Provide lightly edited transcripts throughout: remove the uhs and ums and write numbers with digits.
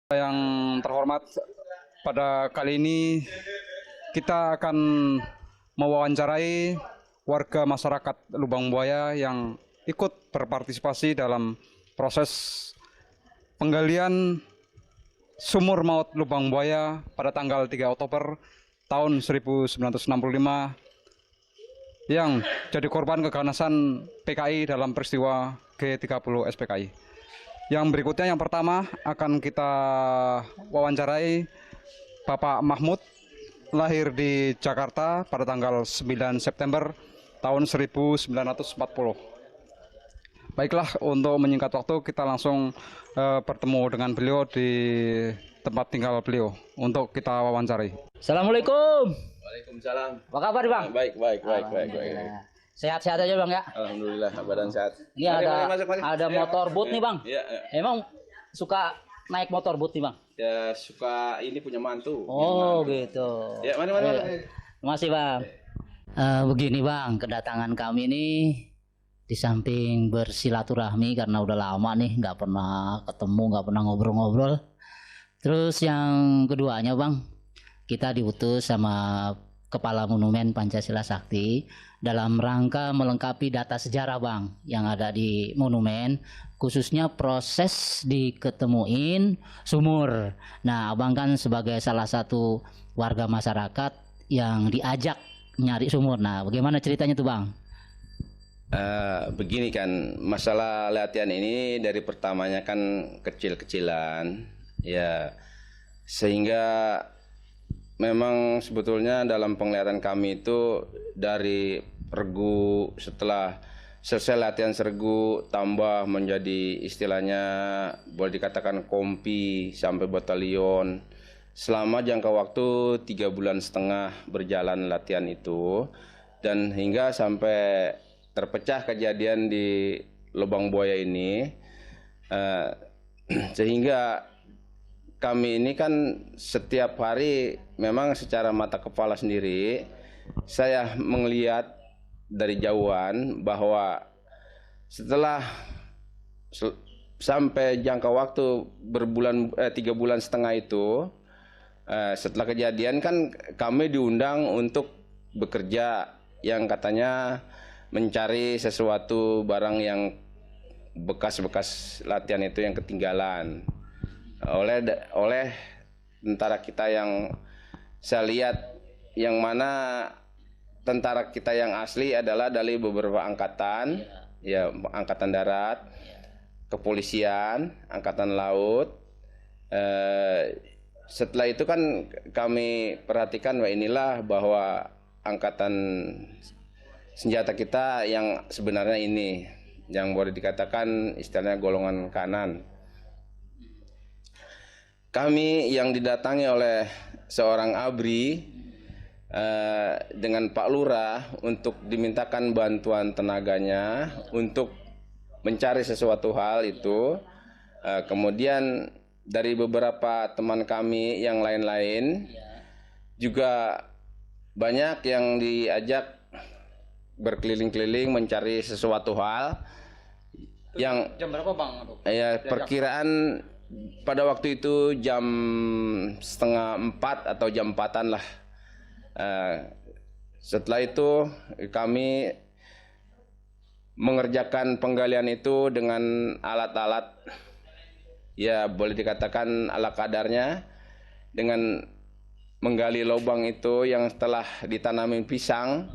Yang terhormat, pada kali ini kita akan mewawancarai warga masyarakat Lubang Buaya yang ikut berpartisipasi dalam proses penggalian sumur maut Lubang Buaya pada tanggal 3 Oktober tahun 1965 yang jadi korban keganasan PKI dalam peristiwa G30 SPKI. Yang berikutnya, yang pertama akan kita wawancarai Bapak Mahmud, lahir di Jakarta pada tanggal 9 September tahun 1940. Baiklah, untuk menyingkat waktu kita langsung bertemu dengan beliau di tempat tinggal beliau untuk kita wawancarai. Assalamualaikum. Waalaikumsalam. Apa kabar, Bang? Baik. Sehat-sehat aja, Bang, ya? Alhamdulillah, badan sehat. Ini ada motor boot nih, Bang. Iya. Emang suka naik motor boot nih, Bang? Ya suka ini punya mantu. Oh, gitu. Ya, mana. Terima kasih, Bang. Begini, Bang, kedatangan kami ini di samping bersilaturahmi karena udah lama nih nggak pernah ketemu, nggak pernah ngobrol-ngobrol. Terus yang keduanya, Bang, kita diutus sama Kepala Monumen Pancasila Sakti dalam rangka melengkapi data sejarah, Bang, yang ada di monumen, khususnya proses diketemuin sumur. Nah, Abang kan sebagai salah satu warga masyarakat yang diajak nyari sumur. Nah, bagaimana ceritanya tuh, Bang? Begini kan, masalah latihan ini dari pertamanya kan kecil-kecilan, ya, sehingga memang sebetulnya dalam penglihatan kami itu dari regu, setelah selesai latihan sergu tambah menjadi istilahnya boleh dikatakan kompi sampai batalion, selama jangka waktu 3,5 bulan berjalan latihan itu, dan hingga sampai terpecah kejadian di Lubang Buaya ini, sehingga kami ini kan setiap hari memang secara mata kepala sendiri saya melihat dari jauhan bahwa setelah sampai jangka waktu 3,5 bulan itu, setelah kejadian kan kami diundang untuk bekerja yang katanya mencari sesuatu barang yang bekas-bekas latihan itu yang ketinggalan oleh tentara kita, yang saya lihat yang mana tentara kita yang asli adalah dari beberapa angkatan, ya, angkatan darat, kepolisian, angkatan laut. Setelah itu kan kami perhatikan, wah, inilah bahwa angkatan senjata kita yang sebenarnya ini yang boleh dikatakan istilahnya golongan kanan. Kami yang didatangi oleh seorang ABRI dengan Pak Lurah untuk dimintakan bantuan tenaganya untuk mencari sesuatu hal itu. Kemudian dari beberapa teman kami yang lain-lain juga banyak yang diajak berkeliling-keliling mencari sesuatu hal. Yang jam berapa, Bang? Ya, perkiraan pada waktu itu jam 3:30 atau jam 4-an lah. Setelah itu kami mengerjakan penggalian itu dengan alat-alat, ya boleh dikatakan ala kadarnya, dengan menggali lubang itu yang telah ditanami pisang.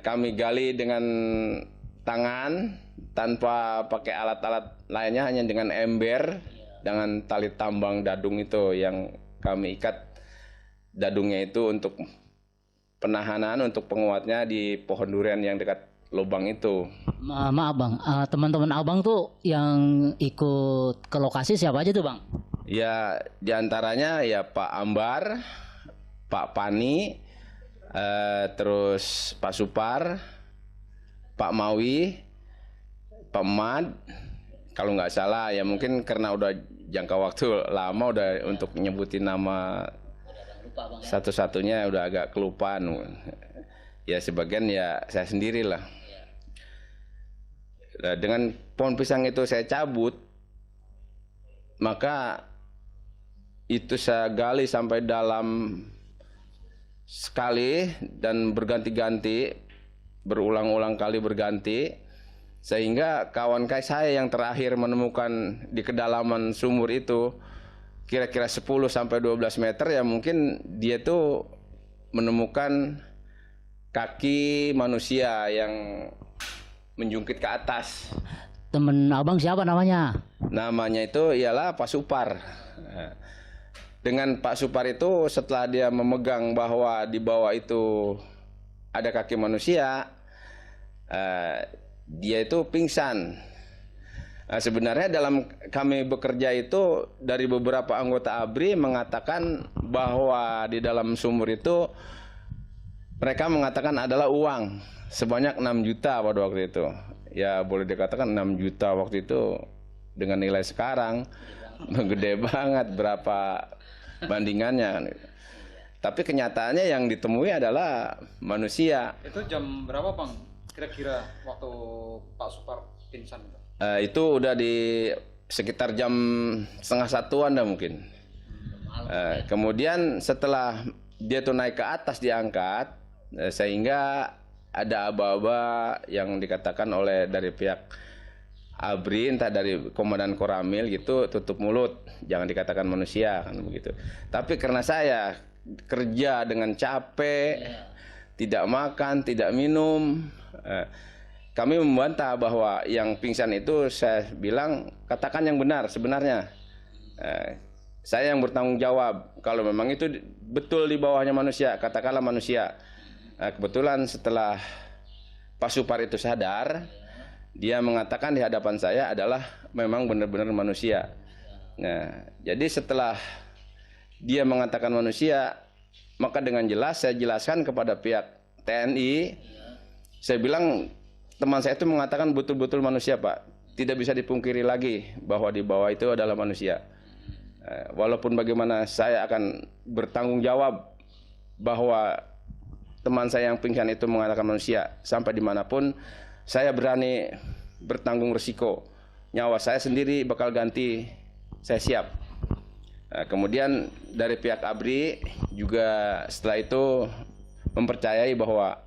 Kami gali dengan tangan tanpa pakai alat-alat lainnya, hanya dengan ember, dengan tali tambang dadung itu yang kami ikat dadungnya itu untuk penahanan, untuk penguatnya di pohon durian yang dekat lubang itu. Maaf, Bang, teman-teman Abang tuh yang ikut ke lokasi siapa aja tuh, Bang? Ya, diantaranya ya Pak Ambar, Pak Pani, terus Pak Supar, Pak Mawi, Pak Mad, kalau nggak salah, ya mungkin karena udah jangka waktu lama udah untuk nyebutin nama satu-satunya udah agak kelupaan. Ya sebagian ya saya sendirilah. Dengan pohon pisang itu saya cabut, maka itu saya gali sampai dalam sekali dan berganti-ganti, berulang-ulang kali berganti, sehingga kawan saya yang terakhir menemukan di kedalaman sumur itu kira-kira 10 sampai 12 meter, ya mungkin dia tuh menemukan kaki manusia yang menjungkit ke atas. Temen abang siapa namanya? Namanya itu ialah Pak Supar. Dengan Pak Supar itu, setelah dia memegang bahwa di bawah itu ada kaki manusia, dia itu pingsan. Sebenarnya dalam kami bekerja itu, dari beberapa anggota ABRI mengatakan bahwa di dalam sumur itu mereka mengatakan adalah uang sebanyak 6 juta pada waktu itu. Ya boleh dikatakan 6 juta waktu itu dengan nilai sekarang gede banget, berapa bandingannya. Tapi kenyataannya yang ditemui adalah manusia. Itu jam berapa Bang? Kira-kira waktu Pak Supar pingsan? Itu udah di sekitar jam setengah satuan dah mungkin. Kemudian setelah dia tuh naik ke atas diangkat, sehingga ada aba-aba yang dikatakan oleh dari pihak ABRI, entah dari Komandan Koramil gitu, tutup mulut, jangan dikatakan manusia kan begitu. Tapi karena saya kerja dengan capek, tidak makan, tidak minum, kami membantah bahwa yang pingsan itu, saya bilang katakan yang benar sebenarnya. Saya yang bertanggung jawab kalau memang itu betul di bawahnya manusia, katakanlah manusia. Kebetulan setelah Pak Supar itu sadar, dia mengatakan di hadapan saya adalah memang benar-benar manusia. Nah, jadi setelah dia mengatakan manusia, maka dengan jelas saya jelaskan kepada pihak TNI. Saya bilang teman saya itu mengatakan betul-betul manusia Pak. Tidak bisa dipungkiri lagi bahwa di bawah itu adalah manusia. Walaupun bagaimana saya akan bertanggung jawab bahwa teman saya yang pingsan itu mengatakan manusia. Sampai dimanapun saya berani bertanggung risiko. Nyawa saya sendiri bakal ganti, saya siap. Kemudian dari pihak ABRI juga setelah itu mempercayai bahwa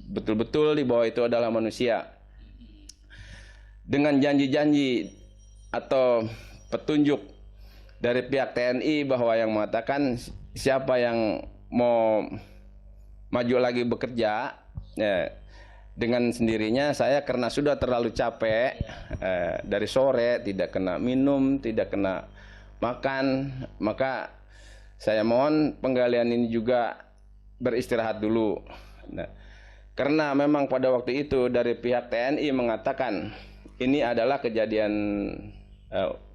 betul-betul di bawah itu adalah manusia. Dengan janji-janji atau petunjuk dari pihak TNI bahwa yang mengatakan siapa yang mau maju lagi bekerja, ya, dengan sendirinya saya karena sudah terlalu capek, dari sore tidak kena minum, tidak kena makan, maka saya mohon penggalian ini juga beristirahat dulu. Nah, karena memang pada waktu itu dari pihak TNI mengatakan ini adalah kejadian,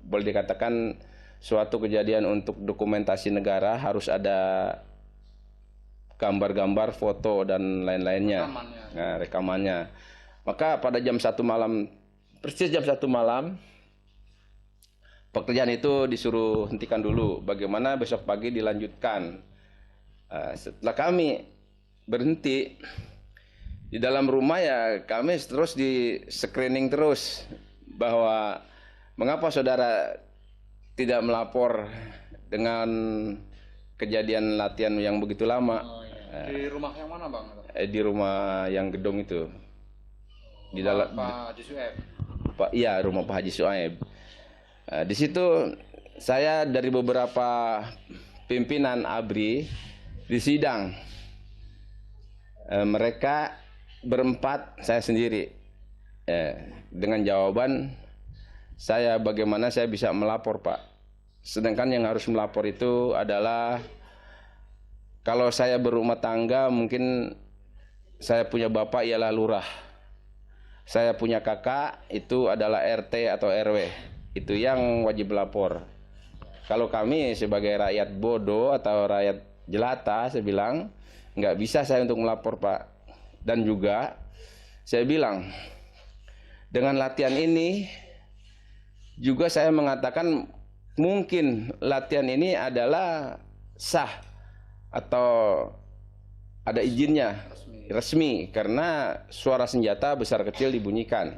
boleh dikatakan suatu kejadian untuk dokumentasi negara, harus ada gambar-gambar, foto dan lain-lainnya, rekamannya. Maka pada jam 1 malam, persis jam 1 malam, pekerjaan itu disuruh hentikan dulu. Bagaimana besok pagi dilanjutkan. Setelah kami berhenti di dalam rumah, ya kami terus di screening terus bahwa mengapa saudara tidak melapor dengan kejadian latihan yang begitu lama. Di rumah yang mana Bang? Di rumah yang gedung itu. Di dalam Pak Haji Sueb. Iya, rumah Pak Haji Sueb. Di situ saya dari beberapa pimpinan ABRI di sidang. Mereka berempat, saya sendiri. Dengan jawaban saya, bagaimana saya bisa melapor Pak. Sedangkan yang harus melapor itu adalah, kalau saya berumah tangga mungkin saya punya bapak ialah lurah. Saya punya kakak itu adalah RT atau RW. Itu yang wajib lapor. Kalau kami sebagai rakyat bodoh atau rakyat jelata, saya bilang nggak bisa saya untuk melapor Pak. Dan juga saya bilang dengan latihan ini juga saya mengatakan mungkin latihan ini adalah sah atau ada izinnya resmi karena suara senjata besar kecil dibunyikan.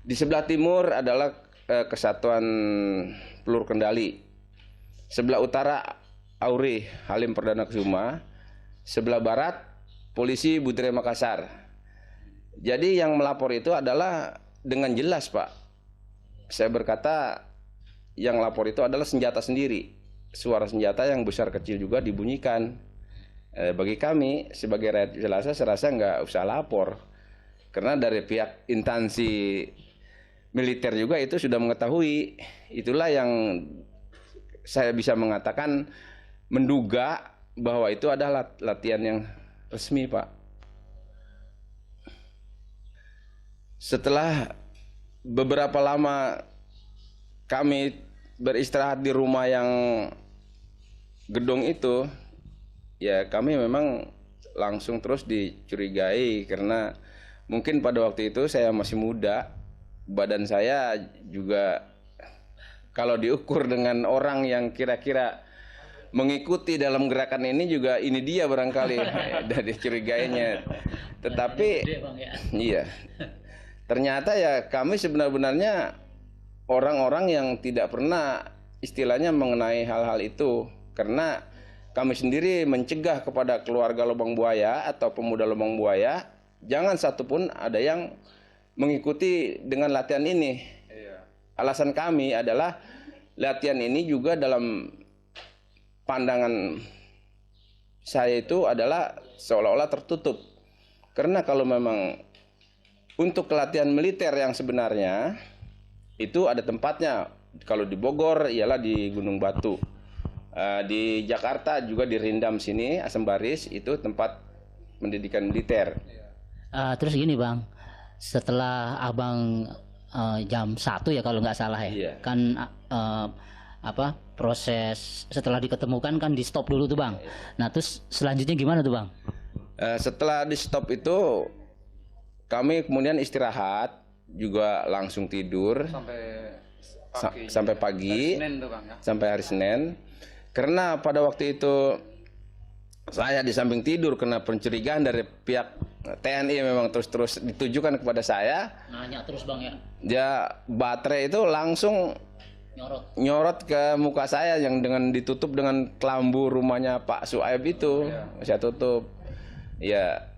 Di sebelah timur adalah Kesatuan Peluru Kendali sebelah utara Auri Halim Perdana Kusuma, sebelah barat Polisi Butre Makassar. Jadi yang melapor itu adalah dengan jelas, Pak. Saya berkata yang lapor itu adalah senjata sendiri. Suara senjata yang besar kecil juga dibunyikan. Bagi kami sebagai rakyat jelasa saya rasa nggak usah lapor. Karena dari pihak instansi militer juga itu sudah mengetahui. Itulah yang saya bisa mengatakan menduga bahwa itu adalah latihan yang resmi, Pak. Setelah beberapa lama kami beristirahat di rumah yang gedung itu, ya kami memang langsung terus dicurigai karena mungkin pada waktu itu saya masih muda, badan saya juga kalau diukur dengan orang yang kira-kira mengikuti dalam gerakan ini juga ini dia barangkali dari curigainya. Tetapi iya, ternyata ya kami sebenarnya orang-orang yang tidak pernah istilahnya mengenai hal-hal itu, karena kami sendiri mencegah kepada keluarga Lubang Buaya atau pemuda Lubang Buaya jangan satupun ada yang mengikuti dengan latihan ini. Alasan kami adalah latihan ini juga dalam pandangan saya itu adalah seolah-olah tertutup. Karena kalau memang untuk latihan militer yang sebenarnya itu ada tempatnya. Kalau di Bogor ialah di Gunung Batu. Di Jakarta juga di Rindam sini, Asam Baris itu tempat pendidikan militer. Terus gini Bang, setelah Abang jam 1 ya kalau nggak salah ya, Iya. kan proses setelah diketemukan kan di stop dulu tuh Bang. Nah terus selanjutnya gimana tuh Bang? Setelah di stop itu kami kemudian istirahat, juga langsung tidur sampai pagi, sampai hari Senin. Karena pada waktu itu saya di samping tidur kena pencurigaan dari pihak TNI memang terus ditujukan kepada saya. Nanya terus Bang ya? Ya baterai itu langsung nyorot ke muka saya yang dengan ditutup dengan kelambu rumahnya Pak Suaib itu. Saya tutup. Ya,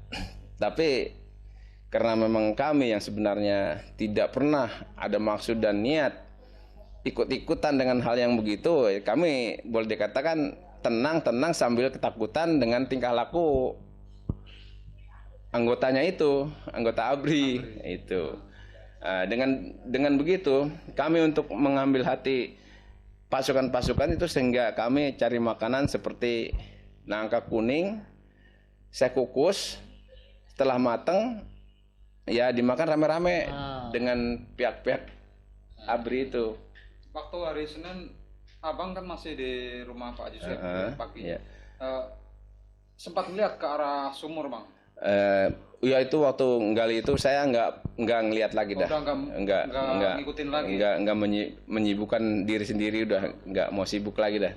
tapi karena memang kami yang sebenarnya tidak pernah ada maksud dan niat ikut-ikutan dengan hal yang begitu, kami boleh dikatakan tenang-tenang sambil ketakutan dengan tingkah laku anggotanya itu, anggota ABRI itu. Dengan begitu kami untuk mengambil hati pasukan-pasukan itu sehingga kami cari makanan seperti nangka kuning, saya kukus, setelah matang ya dimakan rame-rame dengan pihak-pihak ABRI itu. Waktu hari Senin Abang kan masih di rumah Pak Haji Sueb pagi. Iya. Sempat melihat ke arah sumur Bang? Ya itu waktu nggali itu saya nggak ngelihat lagi dah. Nggak ngikutin lagi. Nggak menyibukkan diri sendiri, udah nggak mau sibuk lagi dah.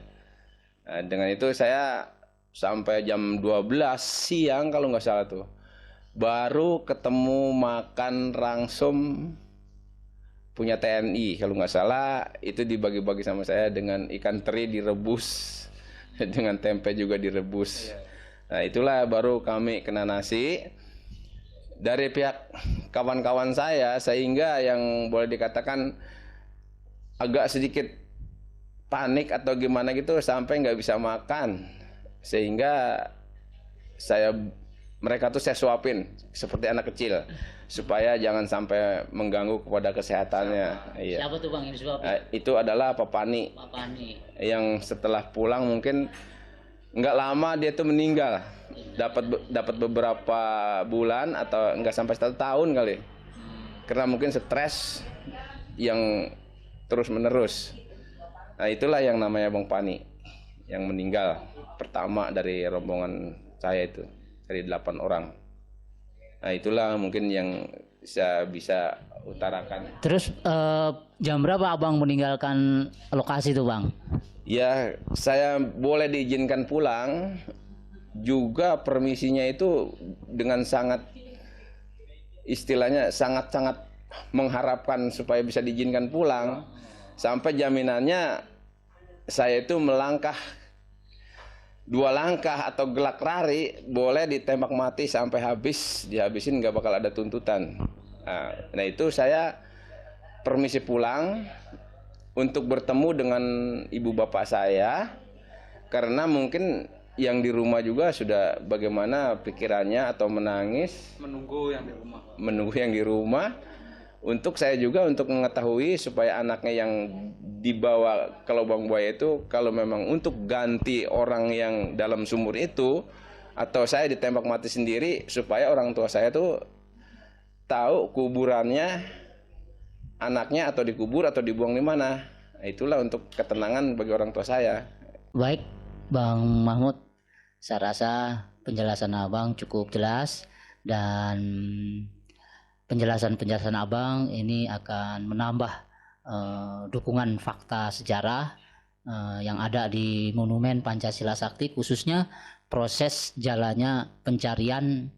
Dengan itu saya sampai jam 12 siang kalau nggak salah tuh baru ketemu makan rangsum punya TNI kalau nggak salah, itu dibagi-bagi sama saya dengan ikan teri direbus dengan tempe juga direbus. Nah itulah baru kami kena nasi dari pihak kawan-kawan saya, sehingga yang boleh dikatakan agak sedikit panik atau gimana gitu sampai nggak bisa makan, sehingga mereka tuh saya suapin seperti anak kecil supaya jangan sampai mengganggu kepada kesehatannya. Siapa tuh Bang yang disuapin? Itu adalah Pak Pani. Pak Pani. Yang setelah pulang mungkin nggak lama dia tuh meninggal. Dapat beberapa bulan atau nggak sampai 1 tahun kali. Karena mungkin stres yang terus menerus. Nah itulah yang namanya Bang Pani yang meninggal pertama dari rombongan saya itu, dari 8 orang. Nah itulah mungkin yang saya bisa utarakan. Terus jam berapa Abang meninggalkan lokasi itu Bang? Ya saya boleh diizinkan pulang, juga permisinya itu dengan sangat istilahnya sangat-sangat mengharapkan supaya bisa diizinkan pulang. Sampai jaminannya saya itu melangkah 2 langkah atau gelak lari boleh ditembak mati sampai habis, dihabisin nggak bakal ada tuntutan. Nah itu saya permisi pulang untuk bertemu dengan ibu bapak saya, karena mungkin yang di rumah juga sudah bagaimana pikirannya atau menangis Menunggu yang di rumah. menunggu yang di rumah. Untuk saya juga untuk mengetahui supaya anaknya yang dibawa ke lubang buaya itu kalau memang untuk ganti orang yang dalam sumur itu, atau saya ditembak mati sendiri supaya orang tua saya tuh tahu kuburannya anaknya atau dikubur atau dibuang di mana. Nah, itulah untuk ketenangan bagi orang tua saya. Baik, Bang Mahmud, saya rasa penjelasan Abang cukup jelas dan penjelasan Abang ini akan menambah dukungan fakta sejarah yang ada di Monumen Pancasila Sakti, khususnya proses jalannya pencarian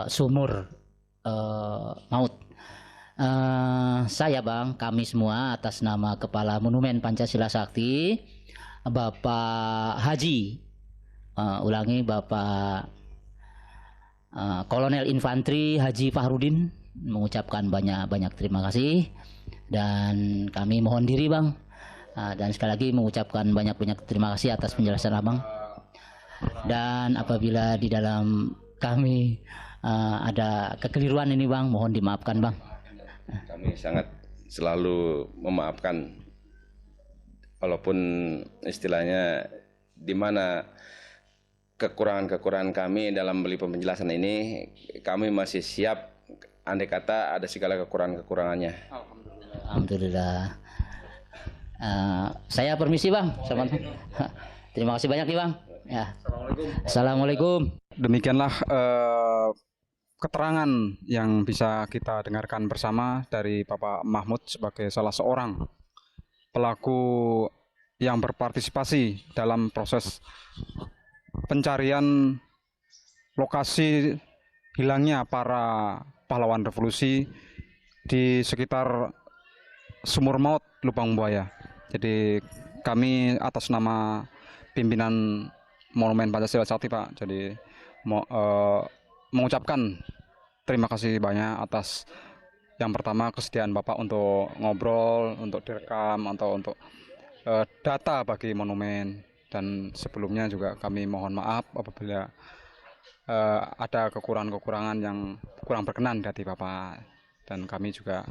sumur maut. Saya Bang, kami semua atas nama Kepala Monumen Pancasila Sakti, Bapak Haji, Bapak Kolonel Infantri Haji Fahrudin mengucapkan banyak terima kasih, dan kami mohon diri Bang, dan sekali lagi mengucapkan banyak terima kasih atas penjelasan Abang, dan apabila di dalam kami ada kekeliruan ini Bang, mohon dimaafkan Bang. Kami sangat selalu memaafkan, walaupun istilahnya di mana kekurangan-kekurangan kami dalam beli penjelasan ini, kami masih siap andai kata ada segala kekurangan-kekurangannya. Alhamdulillah. Saya permisi Bang. Terima kasih banyak nih Bang. Ya. Assalamualaikum. Demikianlah keterangan yang bisa kita dengarkan bersama dari Bapak Mahmud sebagai salah seorang pelaku yang berpartisipasi dalam proses pencarian lokasi hilangnya para pahlawan revolusi di sekitar sumur maut Lubang Buaya. Jadi kami atas nama pimpinan Monumen Pancasila Sakti Pak, jadi mengucapkan terima kasih banyak atas yang pertama kesediaan Bapak untuk ngobrol, untuk direkam atau untuk data bagi monumen. Dan sebelumnya juga kami mohon maaf apabila ada kekurangan-kekurangan yang kurang berkenan dari Bapak. Dan kami juga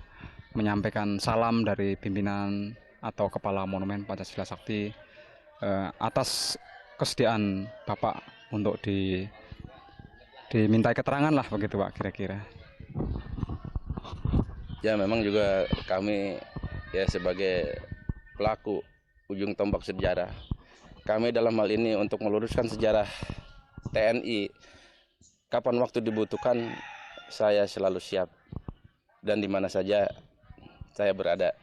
menyampaikan salam dari pimpinan atau Kepala Monumen Pancasila Sakti atas kesediaan Bapak untuk dimintai keterangan lah begitu Pak kira-kira. Ya memang juga kami ya sebagai pelaku ujung tombak sejarah, kami dalam hal ini untuk meluruskan sejarah TNI, kapan waktu dibutuhkan saya selalu siap dan di mana saja saya berada.